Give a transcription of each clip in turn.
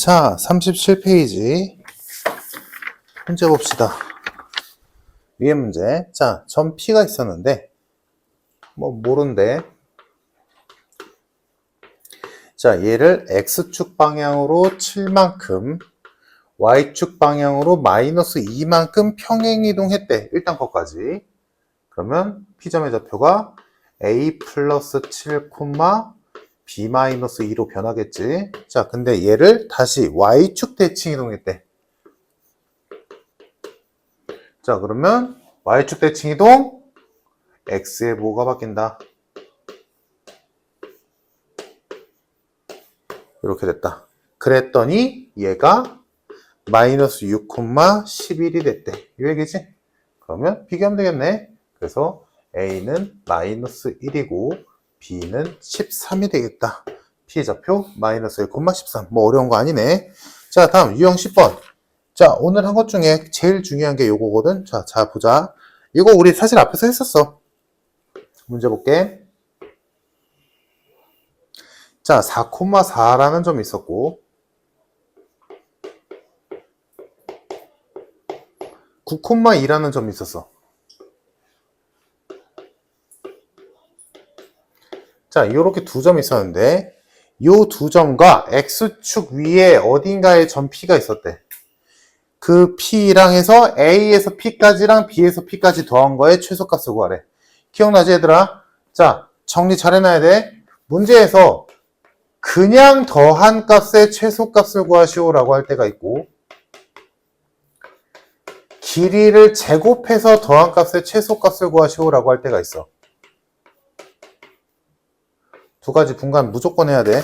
자, 37페이지. 문제 봅시다. 위에 문제. 자, 점 P가 있었는데, 모른데. 자, 얘를 X축 방향으로 7만큼, Y축 방향으로 마이너스 2만큼 평행이동했대. 일단 거기까지. 그러면 P점의 좌표가 A 플러스 7, B 마이너스 2로 변하겠지. 자, 근데 얘를 다시 Y축 대칭 이동했대. 자, 그러면 Y축 대칭 이동, X에 뭐가 바뀐다? 이렇게 됐다. 그랬더니 얘가 마이너스 6, 11이 됐대. 이 얘기지? 그러면 비교하면 되겠네. 그래서 A는 마이너스 1이고 B는 13이 되겠다. P의 좌표 마이너스 1, 13. 어려운 거 아니네. 자, 다음 유형 10번. 자, 오늘 한 것 중에 제일 중요한 게 요거거든. 자, 보자. 이거 우리 사실 앞에서 했었어. 문제 볼게. 자, 4,4라는 점이 있었고 9,2라는 점이 있었어. 자, 요렇게 두 점이 있었는데 요 두 점과 X축 위에 어딘가에 점 P가 있었대. 그 P랑 해서 A에서 P까지랑 B에서 P까지 더한 거에 최소값을 구하래. 기억나지 얘들아? 자, 정리 잘 해놔야 돼. 문제에서 그냥 더한 값의 최소값을 구하시오 라고 할 때가 있고 길이를 제곱해서 더한 값의 최소값을 구하시오 라고 할 때가 있어. 두 가지 분간 무조건 해야 돼.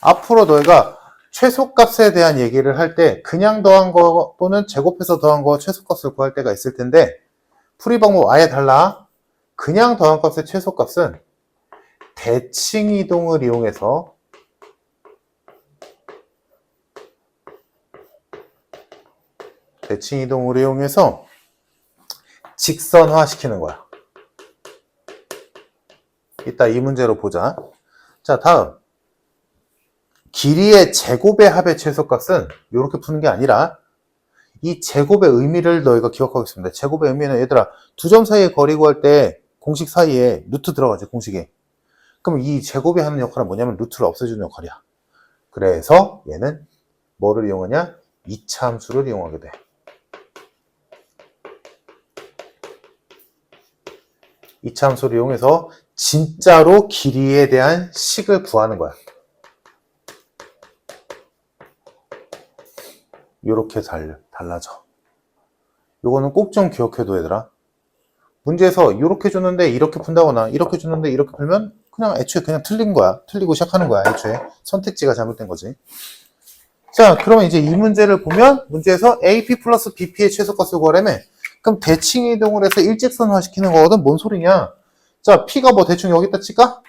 앞으로 너희가 최소값에 대한 얘기를 할 때 그냥 더한 거 또는 제곱해서 더한 거 최소값을 구할 때가 있을 텐데 풀이 방법 아예 달라. 그냥 더한 값의 최소값은 대칭 이동을 이용해서 직선화 시키는 거야. 이따 이 문제로 보자. 자, 다음 길이의 제곱의 합의 최소값은 이렇게 푸는 게 아니라 이 제곱의 의미를 너희가 기억하고 있습니다. 제곱의 의미는 얘들아 두 점 사이의 거리 구할 때 공식 사이에 루트 들어가지 공식에. 그럼 이 제곱이 하는 역할은 뭐냐면 루트를 없애주는 역할이야. 그래서 얘는 뭐를 이용하냐? 2차 함수를 이용하게 돼. 2차 함수를 이용해서 진짜로 길이에 대한 식을 구하는 거야. 이렇게 달라져. 요거는 꼭 좀 기억해둬 얘들아. 문제에서 이렇게 주는데 이렇게 푼다거나 이렇게 주는데 이렇게 풀면 그냥 애초에 그냥 틀린 거야. 틀리고 시작하는 거야. 애초에 선택지가 잘못된 거지. 자, 그러면 이제 이 문제를 보면 문제에서 AP 플러스 BP의 최소값을 구하라며. 그럼 대칭 이동을 해서 일직선화 시키는 거거든. 뭔 소리냐? 자, P가 대충 여기다 칠까?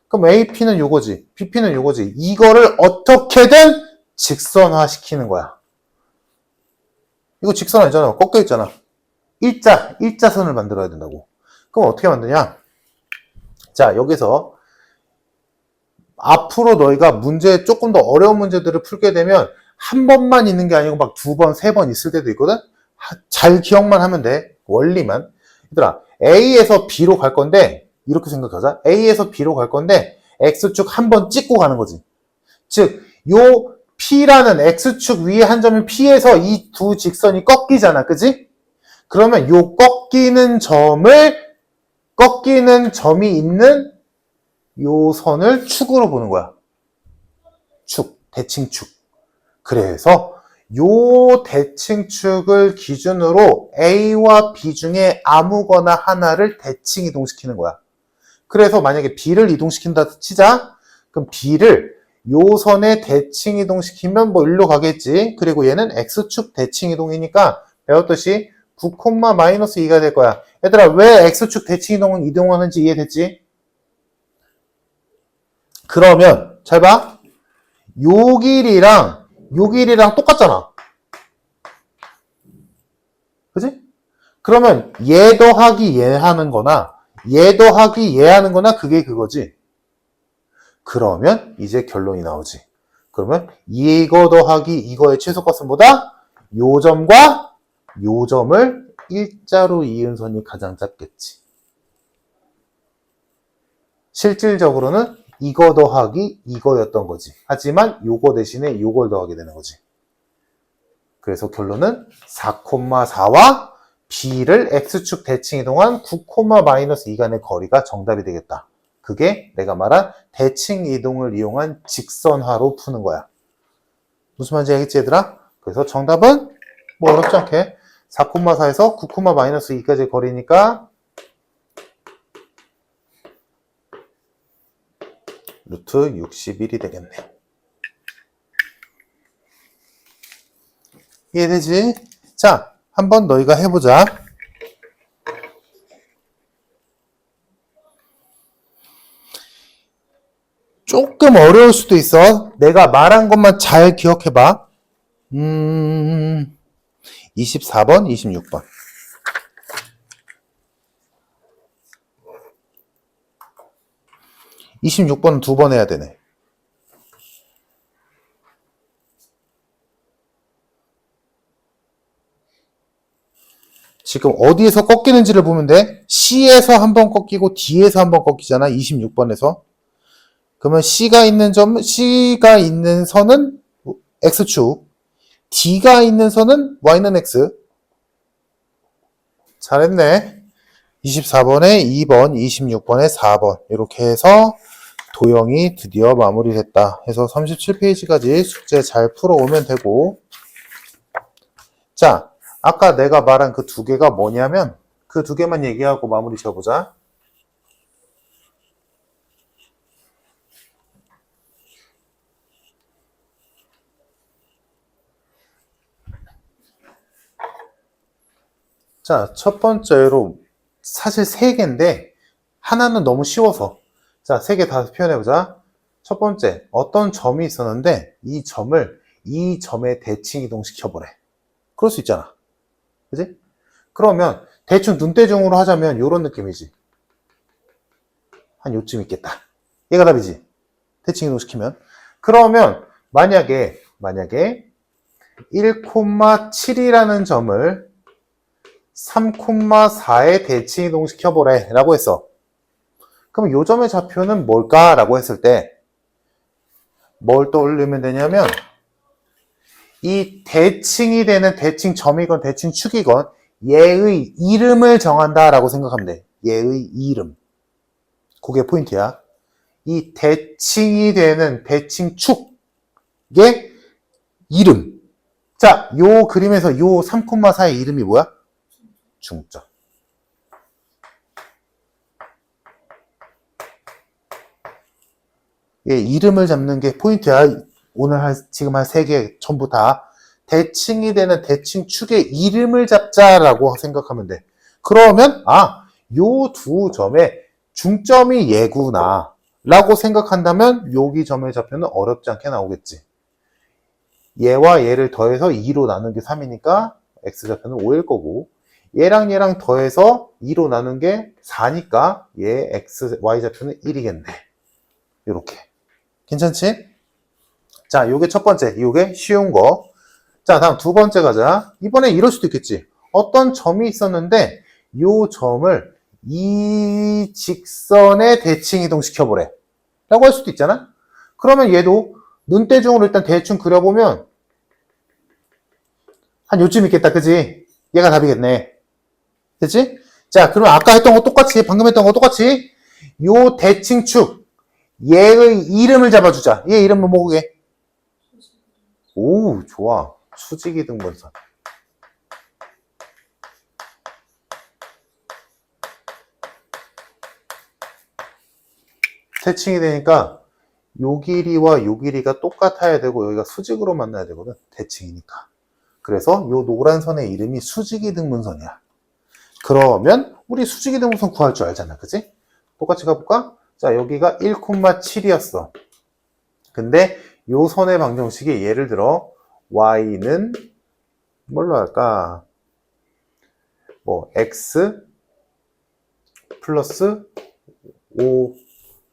그럼 AP는 요거지. BP는 요거지. 이거를 어떻게든 직선화 시키는 거야. 이거 직선 아니잖아. 꺾여 있잖아. 일자선을 만들어야 된다고. 그럼 어떻게 만드냐? 자, 여기서 앞으로 너희가 문제 조금 더 어려운 문제들을 풀게 되면 한 번만 있는 게 아니고 막 두 번, 세 번 있을 때도 있거든? 잘 기억만 하면 돼. 원리만. 얘들아, A에서 B로 갈 건데 이렇게 생각하자. A에서 B로 갈 건데 X축 한 번 찍고 가는 거지. 즉, 요 P라는 X축 위에 한 점인 P에서 이 두 직선이 꺾이잖아. 그지? 그러면 요 꺾이는 점이 있는 요 선을 축으로 보는 거야. 대칭축. 그래서 요 대칭축을 기준으로 A와 B 중에 아무거나 하나를 대칭 이동시키는 거야. 그래서 만약에 B를 이동시킨다 치자. 그럼 B를 요 선에 대칭 이동시키면 일로 가겠지. 그리고 얘는 X축 대칭 이동이니까 배웠듯이 9, 마이너스 2가 될 거야. 얘들아, 왜 X축 대칭 이동은 이동하는지 이해됐지? 그러면 잘 봐. 요 길이랑 똑같잖아. 그지? 그러면 얘 더하기 얘 하는 거나 얘 더하기 얘 하는 거나 그게 그거지. 그러면 이제 결론이 나오지. 그러면 이거 더하기 이거의 최소값은 뭐다? 요 점과 요 점을 일자로 이은 선이 가장 작겠지. 실질적으로는 이거 더하기 이거였던 거지. 하지만 요거 대신에 요걸 더하게 되는 거지. 그래서 결론은 4,4와 B를 X축 대칭 이동한 9,-2 간의 거리가 정답이 되겠다. 그게 내가 말한 대칭 이동을 이용한 직선화로 푸는 거야. 무슨 말인지 알겠지 얘들아? 그래서 정답은 뭐 어렵지 않게 4,4에서 9,-2까지의 거리니까 루트 61이 되겠네. 이해되지? 자, 한번 너희가 해보자. 조금 어려울 수도 있어. 내가 말한 것만 잘 기억해봐. 24번, 26번. 26번은 2번 해야 되네. 지금 어디에서 꺾이는지를 보면 돼. C에서 한번 꺾이고 D에서 한번 꺾이잖아. 26번에서. 그러면 C가 있는 선은 X축, D가 있는 선은 Y는 X. 잘했네. 24번에 2번, 26번에 4번 이렇게 해서 도형이 드디어 마무리됐다. 해서 37페이지까지 숙제 잘 풀어오면 되고, 자, 아까 내가 말한 그 두 개가 뭐냐면 그 두 개만 얘기하고 마무리 지어보자. 자, 첫 번째로 사실 세 개인데 하나는 너무 쉬워서, 자, 세 개 다 표현해보자. 첫 번째, 어떤 점이 있었는데 이 점을 이 점에 대칭 이동시켜보래. 그럴 수 있잖아. 그지? 그러면 대충 눈대중으로 하자면 이런 느낌이지. 한 요쯤 있겠다. 얘가 답이지. 대칭 이동시키면. 그러면 만약에 1,7이라는 점을 3,4에 대칭 이동시켜보래 라고 했어. 그럼 요 점의 좌표는 뭘까? 라고 했을 때 뭘 떠올리면 되냐면 이 대칭이 되는 대칭 점이건 대칭 축이건 얘의 이름을 정한다 라고 생각하면 돼. 얘의 이름. 그게 포인트야. 이 대칭이 되는 대칭 축의 이름. 자, 요 그림에서 요 3,4의 이름이 뭐야? 중점. 예, 이름을 잡는 게 포인트야. 오늘 지금 한 세 개 전부 다 대칭이 되는 대칭 축의 이름을 잡자라고 생각하면 돼. 그러면 요 두 점의 중점이 얘구나 라고 생각한다면 여기 점의 좌표는 어렵지 않게 나오겠지. 얘와 얘를 더해서 2로 나눈 게 3이니까 x좌표는 5일 거고, 얘랑 얘랑 더해서 2로 나눈 게 4니까 얘 y좌표는 1이겠네. 이렇게. 괜찮지? 자, 요게 첫 번째, 요게 쉬운 거. 자, 다음 두 번째 가자. 이번에 이럴 수도 있겠지. 어떤 점이 있었는데 요 점을 이 직선에 대칭 이동시켜보래 라고 할 수도 있잖아. 그러면 얘도 눈대중으로 일단 대충 그려보면 한 요쯤 있겠다. 그지? 얘가 답이겠네. 됐지? 자, 그러면 아까 했던 거 똑같이, 방금 했던 거 똑같이 요 대칭축 얘의 이름을 잡아주자. 얘 이름은 뭐게? 오, 좋아. 수직이 등분선. 대칭이 되니까 요 길이와 요 길이가 똑같아야 되고 여기가 수직으로 만나야 되거든. 대칭이니까. 그래서 요 노란 선의 이름이 수직이 등분선이야. 그러면 우리 수직이 등분선 구할 줄 알잖아. 그치? 똑같이 가볼까? 자, 여기가 1,7이었어. 근데 요 선의 방정식이 예를 들어 y는 뭘로 할까? 뭐 x 플러스 5,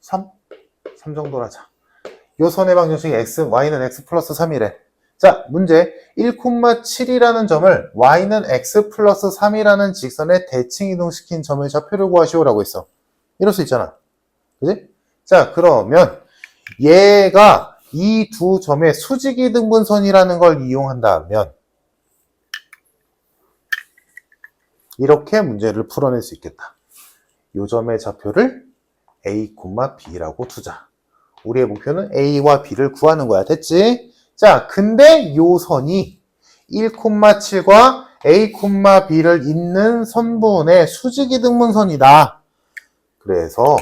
3? 3 정도로 하자. 요 선의 방정식이 y는 x 플러스 3이래. 자, 문제 1,7이라는 점을 y는 x 플러스 3이라는 직선에 대칭 이동시킨 점의 좌표를 구하시오라고 했어. 이럴 수 있잖아. 그지? 자, 그러면 얘가 이 두 점의 수직이 등분선이라는 걸 이용한다면 이렇게 문제를 풀어낼 수 있겠다. 요 점의 좌표를 A, B라고 두자. 우리의 목표는 A와 B를 구하는 거야. 됐지? 자, 근데 요 선이 1,7과 A, B를 잇는 선분의 수직이 등분선이다. 그래서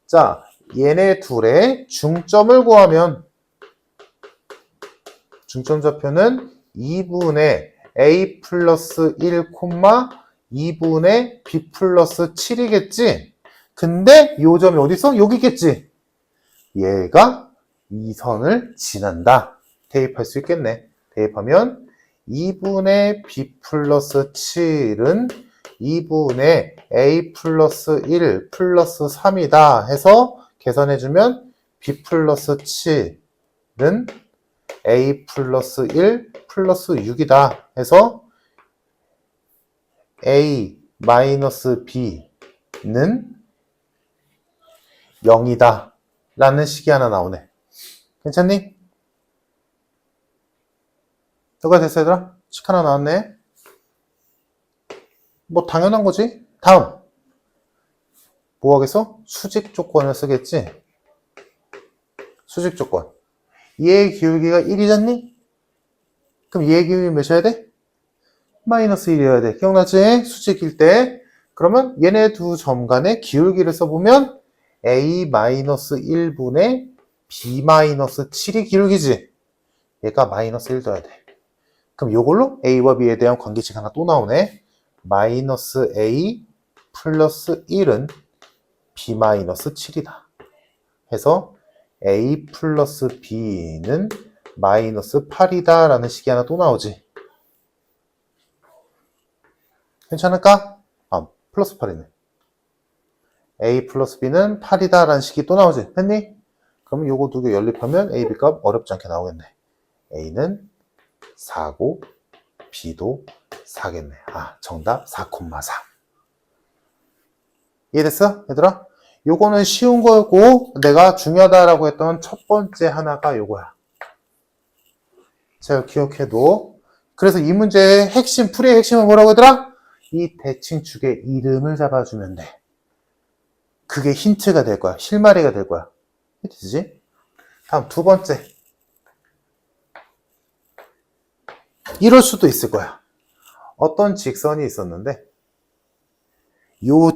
자, 얘네 둘의 중점을 구하면 중점 좌표는 2분의 A 플러스 1, 2분의 B 플러스 7이겠지? 근데 요 점이 어디 있어? 여기 있겠지? 얘가 이 선을 지난다. 대입할 수 있겠네. 대입하면 2분의 B 플러스 7은 2분의 A 플러스 1 플러스 3이다 해서 계산해주면 B 플러스 7은 A 플러스 1 플러스 6이다 해서 A 마이너스 B는 0이다 라는 식이 하나 나오네. 괜찮니? 너가 됐어 얘들아? 식 하나 나왔네. 뭐 당연한 거지. 다음 뭐 하겠어? 수직 조건을 쓰겠지. 수직 조건. 얘의 기울기가 1이잖니? 그럼 얘의 기울기 몇이어야 돼? 마이너스 1이어야 돼. 기억나지? 수직일 때. 그러면 얘네 두 점 간의 기울기를 써보면 A-1분의 B-7이 기울기지. 얘가 마이너스 1 둬야 돼. 그럼 요걸로 A와 B에 대한 관계식 하나 또 나오네. 마이너스 A 플러스 1은 B-7이다. 해서 A 플러스 B는 마이너스 8이다 라는 식이 하나 또 나오지. 괜찮을까? 아, 플러스 8이네. A 플러스 B는 8이다 라는 식이 또 나오지. 했니? 그러면 요거 두 개 연립하면 A, B 값 어렵지 않게 나오겠네. A는 4고 B도 4겠네. 아, 정답 4,4. 이해됐어? 얘들아? 요거는 쉬운 거고 내가 중요하다라고 했던 첫 번째 하나가 요거야. 자, 기억해도. 그래서 이 문제의 핵심, 풀이의 핵심은 뭐라고 하더라? 이 대칭축의 이름을 잡아주면 돼. 그게 힌트가 될 거야. 실마리가 될 거야. 되지? 다음 두 번째. 이럴 수도 있을 거야. 어떤 직선이 있었는데 요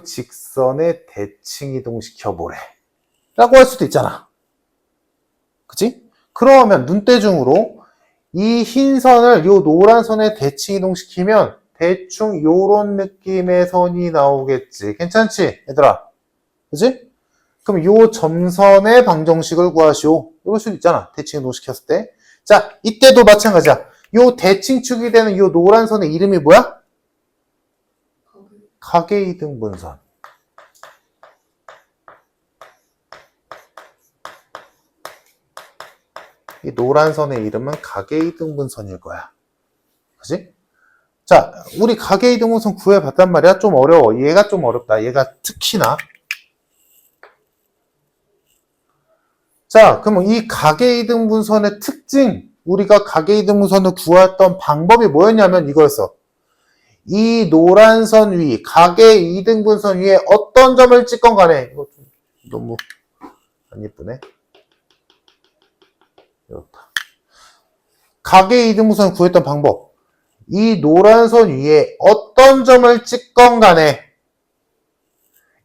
직선에 대칭 이동시켜 보래. 라고 할 수도 있잖아. 그치? 그러면 눈대중으로 이 흰 선을 요 노란 선에 대칭 이동시키면 대충 요런 느낌의 선이 나오겠지. 괜찮지? 얘들아. 그치? 그럼 요 점선의 방정식을 구하시오. 이럴 수도 있잖아. 대칭 이동시켰을 때. 자, 이때도 마찬가지야. 요 대칭축이 되는 요 노란 선의 이름이 뭐야? 가계이등분선. 이 노란 선의 이름은 가계이등분선일 거야. 그치? 자, 우리 가계이등분선 구해봤단 말이야. 좀 어려워. 얘가 좀 어렵다. 얘가 특히나. 자, 그러면 이 가계이등분선의 특징, 우리가 가계이등분선을 구했던 방법이 뭐였냐면 이거였어. 이 노란 선 위, 가계이등분선 위에 어떤 점을 찍건 간에, 이거 좀 너무 안 예쁘네. 이렇다. 가계이등분선 구했던 방법. 이 노란 선 위에 어떤 점을 찍건 간에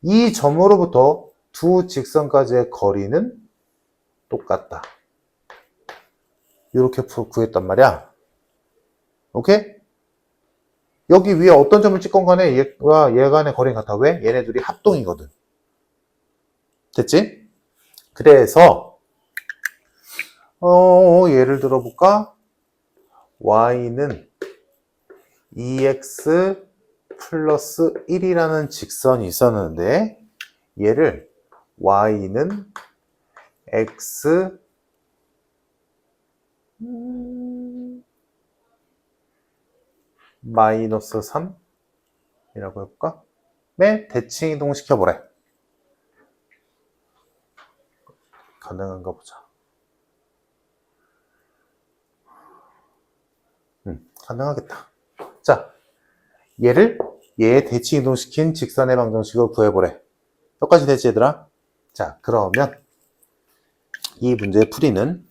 이 점으로부터 두 직선까지의 거리는 똑같다. 이렇게 구했단 말이야. 오케이? 여기 위에 어떤 점을 찍건 간에 얘가 간의 거리는 같아. 왜? 얘네들이 합동이거든. 됐지? 그래서 예를 들어볼까? y는 2x 플러스 1이라는 직선이 있었는데 얘를 y는 x 마이너스 3이라고 해볼까? 네, 대칭 이동 시켜보래. 가능한가 보자. 가능하겠다. 자, 얘의 대칭 이동시킨 직선의 방정식을 구해보래. 여기까지 됐지, 얘들아? 자, 그러면 이 문제의 풀이는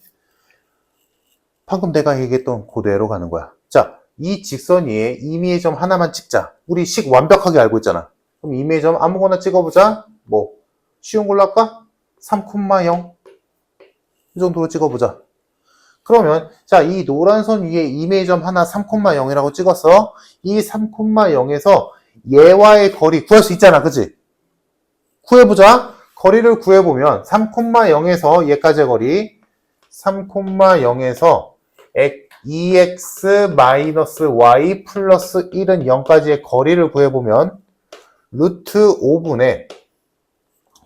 방금 내가 얘기했던 그대로 가는 거야. 자, 이 직선 위에 임의의 점 하나만 찍자. 우리 식 완벽하게 알고 있잖아. 그럼 임의의 점 아무거나 찍어보자. 뭐 쉬운 걸로 할까? 3,0 이 정도로 찍어보자. 그러면 자, 이 노란 선 위에 임의의 점 하나 3,0이라고 찍었어. 이 3,0에서 얘와의 거리 구할 수 있잖아. 그치? 구해보자. 거리를 구해보면 3,0에서 얘까지의 거리 3,0에서 2x-y 플러스 1은 0까지의 거리를 구해보면 루트 5분의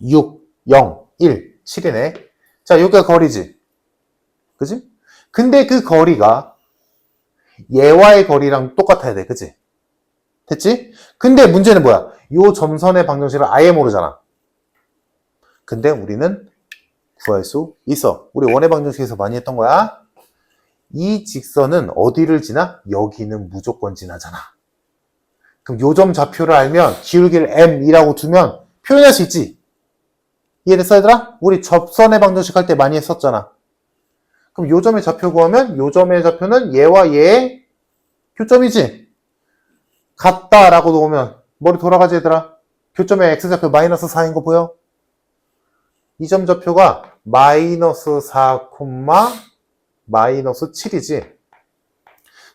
6, 0, 1, 7이네. 자, 여기가 거리지. 그지? 근데 그 거리가 얘와의 거리랑 똑같아야 돼. 그지? 됐지? 근데 문제는 뭐야? 요 점선의 방정식을 아예 모르잖아. 근데 우리는 구할 수 있어. 우리 원의 방정식에서 많이 했던 거야. 이 직선은 어디를 지나? 여기는 무조건 지나잖아. 그럼 요점 좌표를 알면 기울기를 m이라고 두면 표현할 수 있지. 이해됐어, 얘들아? 우리 접선의 방정식 할 때 많이 했었잖아. 그럼 요점의 좌표 구하면 요점의 좌표는 얘와 얘의 교점이지. 같다라고 놓으면 머리 돌아가지, 얘들아. 교점의 x좌표 마이너스 4인 거 보여? 이 점 좌표가 마이너스 4, 마이너스 7이지.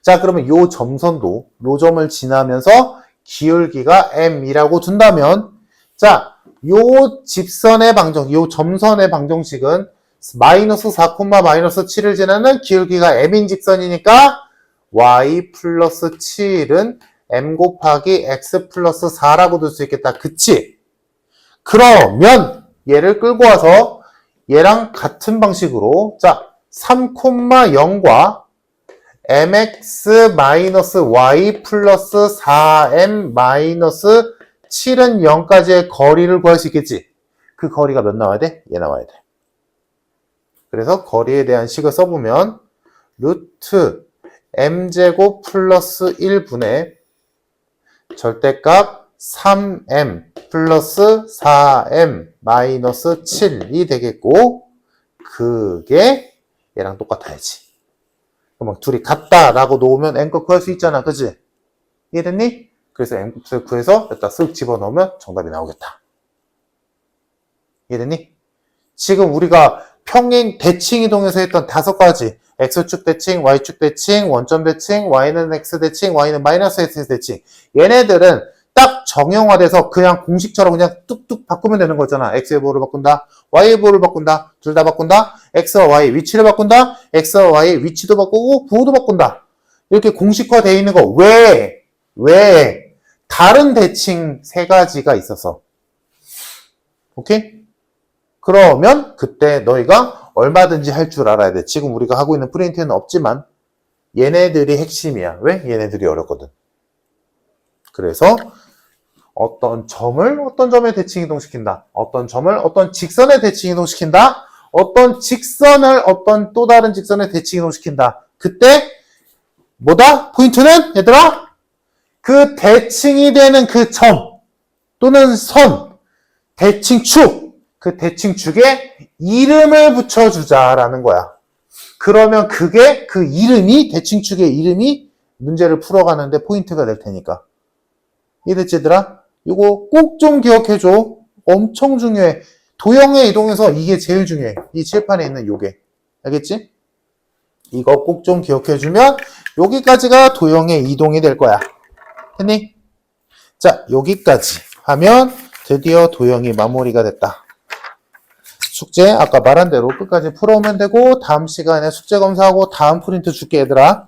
자, 그러면 요 점선도 요 점을 지나면서 기울기가 m이라고 둔다면, 자, 요 집선의 방정, 요 점선의 방정식은 마이너스 4, 마이너스 7을 지나는 기울기가 m인 직선이니까 y 플러스 7은 m 곱하기 x 플러스 4라고 둘 수 있겠다. 그치? 그러면 얘를 끌고 와서 얘랑 같은 방식으로, 자, 3,0과 mx-y 플러스 4m-7은 0까지의 거리를 구할 수 있겠지. 그 거리가 몇 나와야 돼? 얘 나와야 돼. 그래서 거리에 대한 식을 써보면 루트 m제곱 플러스 1분의 절대값 3m 플러스 4m 마이너스 7이 되겠고, 그게 얘랑 똑같아야지. 그럼 둘이 같다라고 놓으면 m값 구할 수 있잖아. 그치? 이해됐니? 그래서 m값을 구해서 여기다 쓱 집어넣으면 정답이 나오겠다. 이해됐니? 지금 우리가 평행 대칭 이동에서 했던 5가지, x축 대칭, y축 대칭, 원점 대칭, y는 x 대칭, y는 마이너스 x 대칭, 얘네들은 딱 정형화돼서 그냥 공식처럼 그냥 뚝뚝 바꾸면 되는 거잖아. x의 보호를 바꾼다, y의 보호를 바꾼다, 둘 다 바꾼다, x와 y 위치를 바꾼다, x와 y 위치도 바꾸고 보호도 바꾼다. 이렇게 공식화되어 있는 거. 왜? 다른 대칭 3가지가 있어서. 오케이? 그러면 그때 너희가 얼마든지 할 줄 알아야 돼. 지금 우리가 하고 있는 프린트는 없지만 얘네들이 핵심이야. 왜? 얘네들이 어렵거든. 그래서 어떤 점을 어떤 점에 대칭 이동시킨다. 어떤 점을 어떤 직선에 대칭 이동시킨다. 어떤 직선을 어떤 또 다른 직선에 대칭 이동시킨다. 그때 뭐다? 포인트는 얘들아? 그 대칭이 되는 그 점 또는 선, 대칭축, 그 대칭축에 이름을 붙여주자라는 거야. 그러면 그게 그 이름이, 대칭축의 이름이 문제를 풀어가는데 포인트가 될 테니까. 이해됐지, 얘들아? 이거 꼭 좀 기억해줘. 엄청 중요해. 도형의 이동에서 이게 제일 중요해. 이 칠판에 있는 요게. 알겠지? 이거 꼭 좀 기억해주면 여기까지가 도형의 이동이 될 거야. 됐니? 자, 여기까지 하면 드디어 도형이 마무리가 됐다. 숙제 아까 말한 대로 끝까지 풀어오면 되고, 다음 시간에 숙제 검사하고 다음 프린트 줄게, 얘들아.